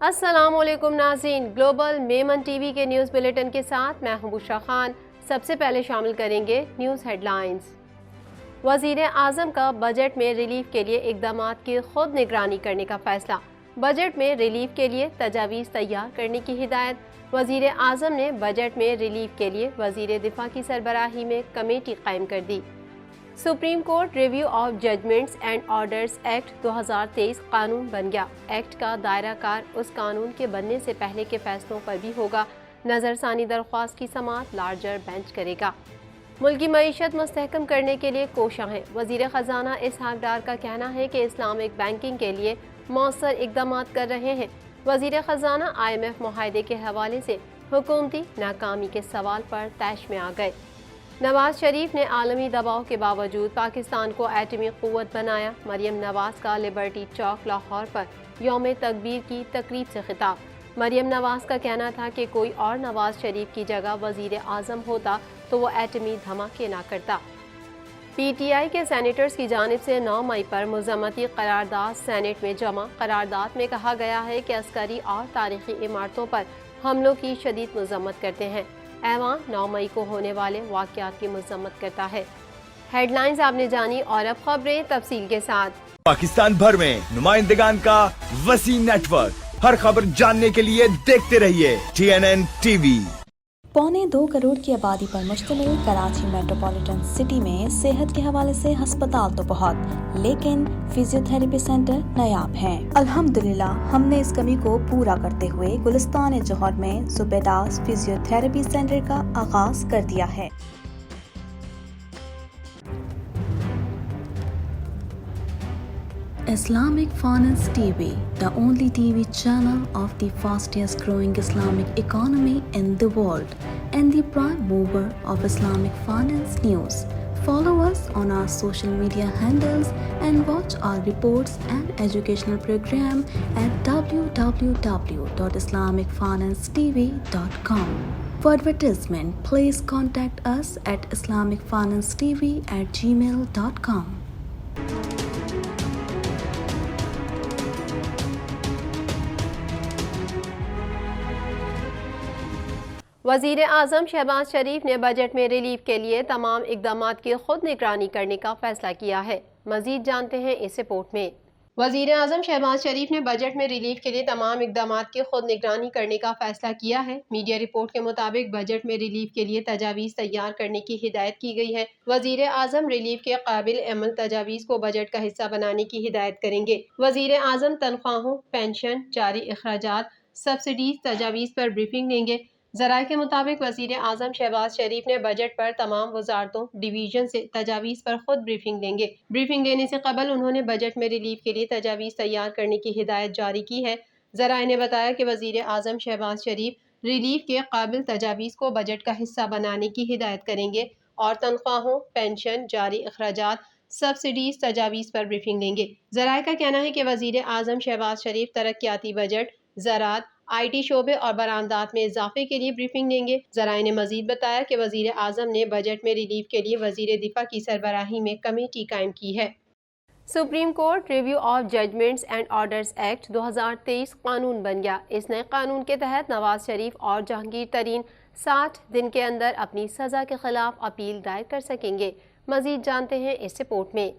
السلام علیکم ناظرین، گلوبل میمن ٹی وی کے نیوز بلیٹن کے ساتھ میں ہوں بشرا خان۔ سب سے پہلے شامل کریں گے نیوز ہیڈ لائنز۔ وزیر اعظم کا بجٹ میں ریلیف کے لیے اقدامات کی خود نگرانی کرنے کا فیصلہ۔ بجٹ میں ریلیف کے لیے تجاویز تیار کرنے کی ہدایت۔ وزیر اعظم نے بجٹ میں ریلیف کے لیے وزیر دفاع کی سربراہی میں کمیٹی قائم کر دی۔ Supreme court review of judgments and orders act 2023 قانون بن گیا۔ ایکٹ کا دائرہ کار اس قانون کے بننے سے پہلے کے فیصلوں پر بھی ہوگا۔ نظر ثانی درخواست کی سماعت لارجر بینچ کرے گا۔ ملکی معیشت مستحکم کرنے کے لیے کوشاں ہیں۔ وزیر خزانہ اسحاق ڈار کا کہنا ہے کہ اسلامک بینکنگ کے لیے مؤثر اقدامات کر رہے ہیں۔ وزیر خزانہ IMF معاہدے کے حوالے سے حکومتی ناکامی کے سوال پر طیش میں آ گئے۔ نواز شریف نے عالمی دباؤ کے باوجود پاکستان کو ایٹمی قوت بنایا۔ مریم نواز کا لبرٹی چوک لاہور پر یوم تکبیر کی تقریب سے خطاب۔ مریم نواز کا کہنا تھا کہ کوئی اور نواز شریف کی جگہ وزیر اعظم ہوتا تو وہ ایٹمی دھماکے نہ کرتا۔ PTI کے سینیٹرز کی جانب سے 9 مئی پر مذمتی قرارداد سینیٹ میں جمع۔ قرارداد میں کہا گیا ہے کہ عسکری اور تاریخی عمارتوں پر حملوں کی شدید مذمت کرتے ہیں۔ ایوان 9 مئی کو ہونے والے واقعات کی مذمت کرتا ہے۔ ہیڈ لائنز آپ نے جانی اور اب خبریں تفصیل کے ساتھ۔ پاکستان بھر میں نمائندگان کا وسیع نیٹ ورک، ہر خبر جاننے کے لیے دیکھتے رہیے TNN TV۔ 1.25 کروڑ کی آبادی پر مشتمل کراچی میٹروپولیٹن سٹی میں صحت کے حوالے سے ہسپتال تو بہت، لیکن فزیو تھراپی سینٹر نایاب ہیں۔ الحمدللہ ہم نے اس کمی کو پورا کرتے ہوئے گلستان جوہر میں زبیداس فزیو تھراپی سینٹر کا آغاز کر دیا ہے۔ Islamic Finance TV, the only TV channel of the fastest growing Islamic economy in the world and the prime mover of Islamic finance news. Follow us on our social media handles and watch our reports and educational program at www.islamicfinancetv.com. For advertisement, please contact us at islamicfinancetv@gmail.com. وزیر اعظم شہباز شریف نے budget میں relief کے لیے تمام اقدامات کی خود نگرانی کرنے کا فیصلہ کیا ہے۔ مزید جانتے ہیں اس رپورٹ میں۔ وزیر اعظم شہباز شریف نے بجٹ میں ریلیف کے لیے تمام اقدامات کی خود نگرانی کرنے کا فیصلہ کیا ہے۔ میڈیا رپورٹ کے مطابق بجٹ میں ریلیف کے لیے تجاویز تیار کرنے کی ہدایت کی گئی ہے۔ وزیر اعظم ریلیف کے قابل عمل تجاویز کو بجٹ کا حصہ بنانے کی ہدایت کریں گے۔ وزیر اعظم تنخواہوں، پینشن، جاری اخراجات، سبسڈیز تجاویز پر بریفنگ دیں گے۔ ذرائع کے مطابق وزیر اعظم شہباز شریف نے بجٹ پر تمام وزارتوں، ڈویژن سے تجاویز پر خود بریفنگ دیں گے۔ بریفنگ دینے سے قبل انہوں نے بجٹ میں ریلیف کے لیے تجاویز تیار کرنے کی ہدایت جاری کی ہے۔ ذرائع نے بتایا کہ وزیر اعظم شہباز شریف ریلیف کے قابل تجاویز کو بجٹ کا حصہ بنانے کی ہدایت کریں گے اور تنخواہوں، پینشن، جاری اخراجات، سبسڈیز تجاویز پر بریفنگ دیں گے۔ ذرائع کا کہنا ہے کہ وزیر اعظم شہباز شریف ترقیاتی بجٹ، زراعت، IT شعبے اور برآمدات میں اضافے کے لیے بریفنگ دیں گے۔ ذرائع نے مزید بتایا کہ وزیر اعظم نے بجٹ میں ریلیف کے لیے وزیر دفاع کی سربراہی میں کمیٹی قائم کی ہے۔ Supreme court review of judgments and orders act 2023 قانون بن گیا۔ اس نئے قانون کے تحت نواز شریف اور جہانگیر ترین 60 دن کے اندر اپنی سزا کے خلاف اپیل دائر کر سکیں گے۔ مزید جانتے ہیں اس رپورٹ میں۔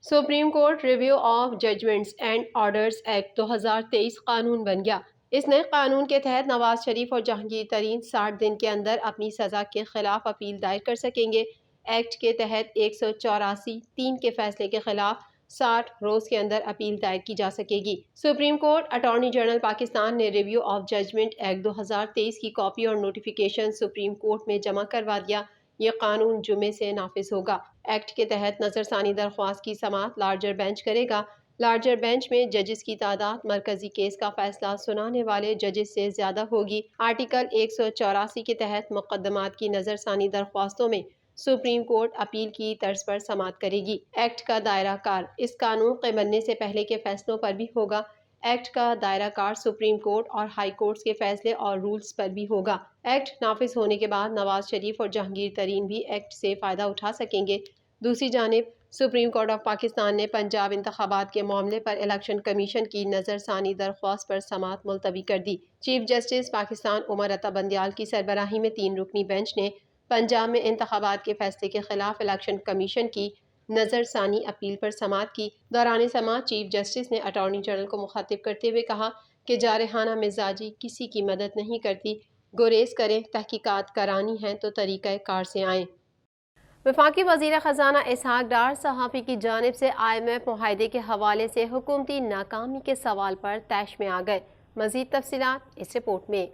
Supreme court review of judgments and orders act 2023 قانون بن گیا۔ اس نئے قانون کے تحت نواز شریف اور جہانگیر ترین 60 دن کے اندر اپنی سزا کے خلاف اپیل دائر کر سکیں گے۔ ایکٹ کے تحت 184(3) کے فیصلے کے خلاف 60 روز کے اندر اپیل دائر کی جا سکے گی۔ Supreme court attorney general Pakistan نے ریویو آف ججمنٹ ایکٹ 2023 کی کاپی اور نوٹیفیکیشن سپریم کورٹ میں جمع کروا دیا۔ یہ قانون جمعے سے نافذ ہوگا۔ ایکٹ کے تحت نظر ثانی درخواست کی سماعت لارجر بینچ کرے گا۔ لارجر بینچ میں ججز کی تعداد مرکزی کیس کا فیصلہ سنانے والے ججز سے زیادہ ہوگی۔ آرٹیکل 184 کے تحت مقدمات کی نظر ثانی درخواستوں میں سپریم کورٹ اپیل کی طرز پر سماعت کرے گی۔ ایکٹ کا دائرہ کار اس قانون کے بننے سے پہلے کے فیصلوں پر بھی ہوگا۔ ایکٹ کا دائرہ کار سپریم کورٹ اور ہائی کورٹس کے فیصلے اور رولز پر بھی ہوگا۔ ایکٹ نافذ ہونے کے بعد نواز شریف اور جہانگیر ترین بھی ایکٹ سے فائدہ اٹھا سکیں گے۔ دوسری جانب سپریم کورٹ آف پاکستان نے پنجاب انتخابات کے معاملے پر الیکشن کمیشن کی نظر ثانی درخواست پر سماعت ملتوی کر دی۔ چیف جسٹس پاکستان عمر عطا بندیال کی سربراہی میں 3 رکنی بینچ نے پنجاب میں انتخابات کے فیصلے کے خلاف الیکشن کمیشن کی نظر ثانی اپیل پر سماعت کی۔ دوران سماعت چیف جسٹس نے اٹارنی جنرل کو مخاطب کرتے ہوئے کہا کہ جارحانہ مزاجی کسی کی مدد نہیں کرتی، گریز کریں، تحقیقات کرانی ہیں تو طریقہ کار سے آئیں۔ وفاقی وزیر خزانہ اسحاق ڈار صحافی کی جانب سے IMF معاہدے کے حوالے سے حکومتی ناکامی کے سوال پر طیش میں آ گئے۔ مزید تفصیلات اس رپورٹ میں۔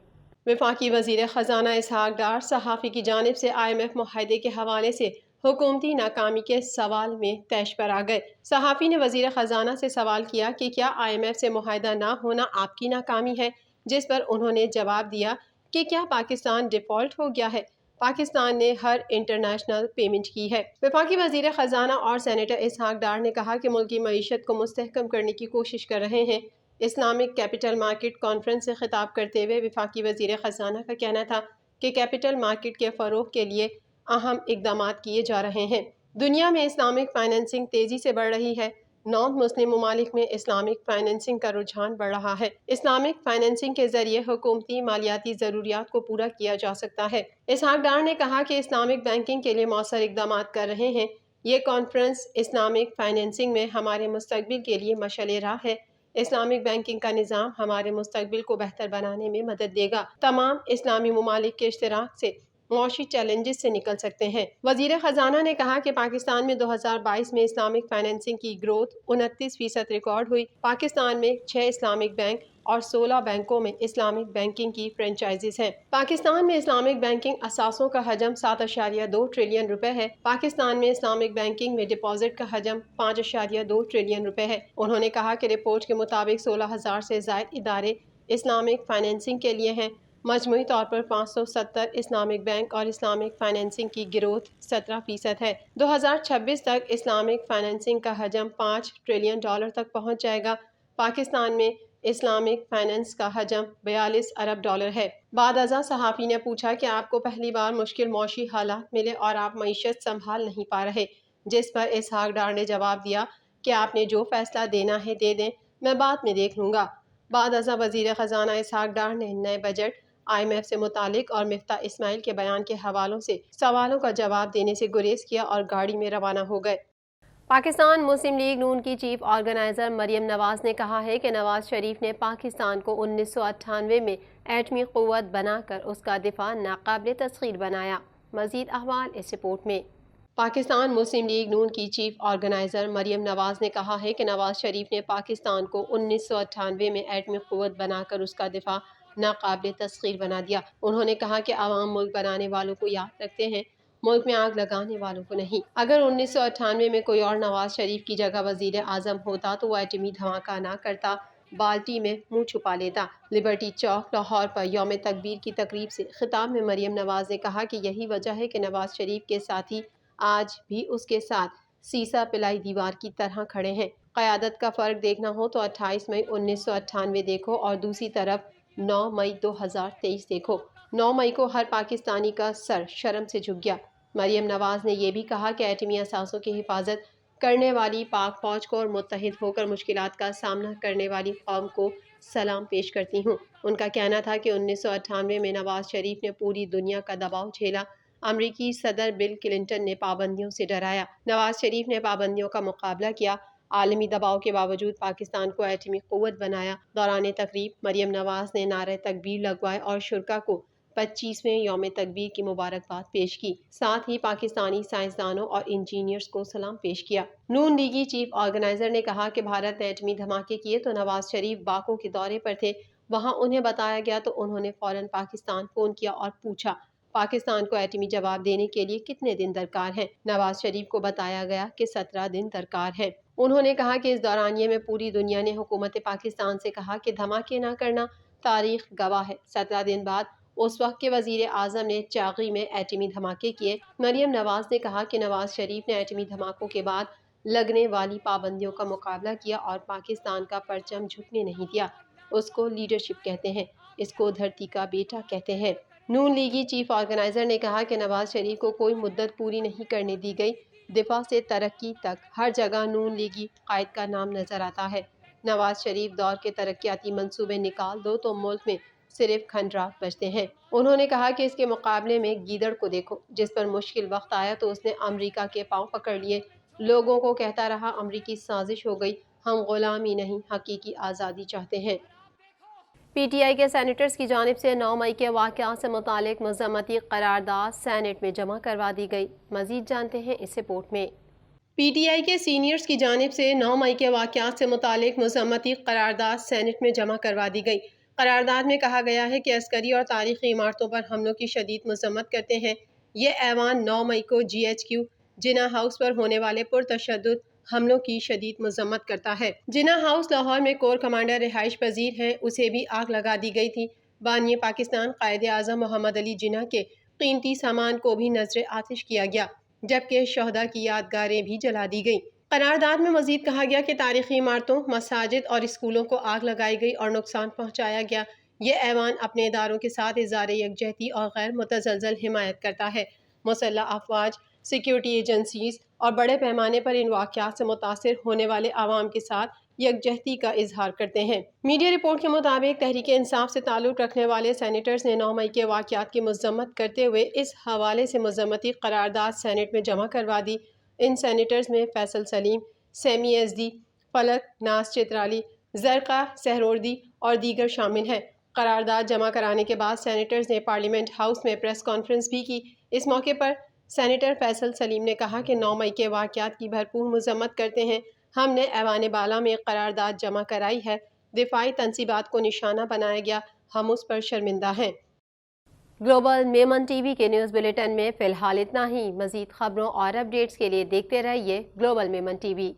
وفاقی وزیر خزانہ اسحاق ڈار صحافی کی جانب سے IMF معاہدے کے حوالے سے حکومتی ناکامی کے سوال میں طیش پر آ گئے۔ صحافی نے وزیر خزانہ سے سوال کیا کہ کیا IMF سے معاہدہ نہ ہونا آپ کی ناکامی ہے، جس پر انہوں نے جواب دیا کہ کیا پاکستان ڈیفالٹ ہو گیا ہے؟ پاکستان نے ہر انٹرنیشنل پیمنٹ کی ہے۔ وفاقی وزیر خزانہ اور سینیٹر اسحاق ڈار نے کہا کہ ملکی معیشت کو مستحکم کرنے کی کوشش کر رہے ہیں۔ اسلامک کیپٹل مارکیٹ کانفرنس سے خطاب کرتے ہوئے وفاقی وزیر خزانہ کا کہنا تھا کہ کیپٹل مارکیٹ کے فروغ کے لیے اہم اقدامات کیے جا رہے ہیں۔ دنیا میں اسلامک فائنینسنگ تیزی سے بڑھ رہی ہے۔ نان مسلم ممالک میں اسلامک فائنینسنگ کا رجحان بڑھ رہا ہے۔ اسلامک فائنینسنگ کے ذریعے حکومتی مالیاتی ضروریات کو پورا کیا جا سکتا ہے۔ اسحاق ڈار نے کہا کہ اسلامک بینکنگ کے لیے مؤثر اقدامات کر رہے ہیں۔ یہ کانفرنس اسلامک فائنینسنگ میں ہمارے مستقبل کے لیے مشعل راہ ہے۔ اسلامک بینکنگ کا نظام ہمارے مستقبل کو بہتر بنانے میں مدد دے گا۔ تمام اسلامی ممالک کے اشتراک سے معاشی چیلنجز سے نکل سکتے ہیں۔ وزیر خزانہ نے کہا کہ پاکستان میں 2022 میں اسلامک فائنینسنگ کی گروتھ 29% ریکارڈ ہوئی۔ پاکستان میں 6 اسلامک بینک اور 16 بینکوں میں اسلامک بینکنگ کی فرنچائزز ہیں۔ پاکستان میں اسلامک بینکنگ اثاثوں کا حجم 7.2 ٹریلین روپے ہے۔ پاکستان میں اسلامک بینکنگ میں ڈپازٹ کا حجم 5.2 ٹریلین روپے ہے۔ انہوں نے کہا کہ رپورٹ کے مطابق 16,000 سے زائد ادارے اسلامک فائنینسنگ کے لیے ہیں۔ مجموعی طور پر 570 اسلامک بینک اور اسلامک فائنینسنگ کی گروتھ 17% ہے۔ 2026 تک اسلامک فائنینسنگ کا حجم $5 ٹریلین تک پہنچ جائے گا۔ پاکستان میں اسلامک فائنینس کا حجم $42 ارب ہے۔ بعد ازاں صحافی نے پوچھا کہ آپ کو پہلی بار مشکل معاشی حالات ملے اور آپ معیشت سنبھال نہیں پا رہے، جس پر اسحاق ڈار نے جواب دیا کہ آپ نے جو فیصلہ دینا ہے دے دیں، میں بعد میں دیکھ لوں گا۔ بعد ازاں وزیر خزانہ اسحاق ڈار نے نئے بجٹ، IMF سے متعلق اور مفتاح اسماعیل کے بیان کے حوالوں سے سوالوں کا جواب دینے سے گریز کیا اور گاڑی میں روانہ ہو گئے۔ پاکستان مسلم لیگ نون کی چیف آرگنائزر مریم نواز نے کہا ہے کہ نواز شریف نے پاکستان کو 1998 میں ایٹمی قوت بنا کر اس کا دفاع ناقابل تسخیر بنایا۔ مزید احوال اس رپورٹ میں۔ پاکستان مسلم لیگ نون کی چیف آرگنائزر مریم نواز نے کہا ہے کہ نواز شریف نے پاکستان کو 1998 میں ایٹمی قوت بنا کر اس کا دفاع ناقابل تسخیر بنا دیا۔ انہوں نے کہا کہ عوام ملک بنانے والوں کو یاد رکھتے ہیں، ملک میں آگ لگانے والوں کو نہیں۔ اگر 1998 میں کوئی اور نواز شریف کی جگہ وزیر اعظم ہوتا تو وہ ایٹمی دھماکہ نہ کرتا، بالٹی میں منہ چھپا لیتا۔ لبرٹی چوک لاہور پر یوم تکبیر کی تقریب سے خطاب میں مریم نواز نے کہا کہ یہی وجہ ہے کہ نواز شریف کے ساتھی آج بھی اس کے ساتھ سیسا پلائی دیوار کی طرح کھڑے ہیں۔ قیادت کا فرق دیکھنا ہو تو 28 مئی 1998 دیکھو اور دوسری طرف 9 مئی 2023 دیکھو۔ 9 مئی کو ہر پاکستانی کا سر شرم سے جھک گیا۔ مریم نواز نے یہ بھی کہا کہ ایٹمی اثاثوں کی حفاظت کرنے والی پاک فوج کو اور متحد ہو کر مشکلات کا سامنا کرنے والی قوم کو سلام پیش کرتی ہوں۔ ان کا کہنا تھا کہ 1998 میں نواز شریف نے پوری دنیا کا دباؤ جھیلا، امریکی صدر بل کلنٹن نے پابندیوں سے ڈرایا، نواز شریف نے پابندیوں کا مقابلہ کیا، عالمی دباؤ کے باوجود پاکستان کو ایٹمی قوت بنایا۔ دوران تقریب مریم نواز نے نعرہ تکبیر لگوائے اور شرکاء کو 25ویں یوم تکبیر کی مبارکباد پیش کی، ساتھ ہی پاکستانی سائنسدانوں اور انجینئرز کو سلام پیش کیا۔ نون لیگی چیف آرگنائزر نے کہا کہ بھارت نے ایٹمی دھماکے کیے تو نواز شریف باکو کے دورے پر تھے، وہاں انہیں بتایا گیا تو انہوں نے فوراً پاکستان فون کیا اور پوچھا پاکستان کو ایٹمی جواب دینے کے لیے کتنے دن درکار ہیں۔ نواز شریف کو بتایا گیا کہ 17 دن درکار ہیں۔ انہوں نے کہا کہ اس دورانیے میں پوری دنیا نے حکومت پاکستان سے کہا کہ دھماکے نہ کرنا، تاریخ گواہ ہے۔ 17 دن بعد اس وقت کے وزیر اعظم نے چاغی میں ایٹمی دھماکے کیے۔ مریم نواز نے کہا کہ نواز شریف نے ایٹمی دھماکوں کے بعد لگنے والی پابندیوں کا مقابلہ کیا اور پاکستان کا پرچم جھکنے نہیں دیا۔ اس کو لیڈرشپ کہتے ہیں، اس کو دھرتی کا بیٹا کہتے ہیں۔ نون لیگی چیف آرگنائزر نے کہا کہ نواز شریف کو کوئی مدت پوری نہیں کرنے دی گئی دفاع سے ترقی تک ہر جگہ نون لیگی قائد کا نام نظر آتا ہے۔ نواز شریف دور کے ترقیاتی منصوبے نکال دو تو ملک میں صرف کھنڈرات بچتے ہیں۔ انہوں نے کہا کہ اس کے مقابلے میں گیدڑ کو دیکھو، جس پر مشکل وقت آیا تو اس نے امریکہ کے پاؤں پکڑ لیے، لوگوں کو کہتا رہا امریکی سازش ہو گئی، ہم غلامی نہیں حقیقی آزادی چاہتے ہیں۔ پی ٹی آئی کے سینیٹرز کی جانب سے 9 مئی کے واقعات سے متعلق مذمتی قرارداد سینیٹ میں جمع کروا دی گئی۔ مزید جانتے ہیں اس رپورٹ میں۔ پی ٹی آئی کے سینئرز کی جانب سے 9 مئی کے واقعات سے متعلق مذمتی قرارداد سینیٹ میں جمع کروا دی گئی۔ قرارداد میں کہا گیا ہے کہ عسکری اور تاریخی عمارتوں پر حملوں کی شدید مذمت کرتے ہیں۔ یہ ایوان 9 مئی کو جی ایچ کیو جناح ہاؤس پر ہونے والے پرتشدد حملوں کی شدید مذمت کرتا ہے۔ جناح ہاؤس لاہور میں کور کمانڈر رہائش پذیر ہے، اسے بھی آگ لگا دی گئی تھی۔ بانی پاکستان قائد اعظم محمد علی جناح کے قیمتی سامان کو بھی نذر آتش کیا گیا، جبکہ شہداء کی یادگاریں بھی جلا دی گئیں۔ قرارداد میں مزید کہا گیا کہ تاریخی عمارتوں، مساجد اور اسکولوں کو آگ لگائی گئی اور نقصان پہنچایا گیا۔ یہ ایوان اپنے اداروں کے ساتھ اظہار یکجہتی اور غیر متزلزل حمایت کرتا ہے۔ مسلح افواج، سیکیورٹی ایجنسیز اور بڑے پیمانے پر ان واقعات سے متاثر ہونے والے عوام کے ساتھ یکجہتی کا اظہار کرتے ہیں۔ میڈیا رپورٹ کے مطابق تحریک انصاف سے تعلق رکھنے والے سینیٹرز نے 9 مئی کے واقعات کی مذمت کرتے ہوئے اس حوالے سے مذمتی قرارداد سینیٹ میں جمع کروا دی۔ ان سینیٹرز میں فیصل سلیم، سیمی ایزدی، فلک ناز چترالی، زرقا سہروردی اور دیگر شامل ہیں۔ قرارداد جمع کرانے کے بعد سینیٹرز نے پارلیمنٹ ہاؤس میں پریس کانفرنس بھی کی۔ اس موقع پر سینیٹر فیصل سلیم نے کہا کہ 9 مئی کے واقعات کی بھرپور مذمت کرتے ہیں۔ ہم نے ایوان بالا میں قرارداد جمع کرائی ہے، دفاعی تنصیبات کو نشانہ بنایا گیا، ہم اس پر شرمندہ ہیں۔ گلوبل میمن ٹی وی کے نیوز بلیٹن میں فی الحال اتنا ہی۔ مزید خبروں اور اپڈیٹس کے لیے دیکھتے رہیے گلوبل میمن ٹی وی۔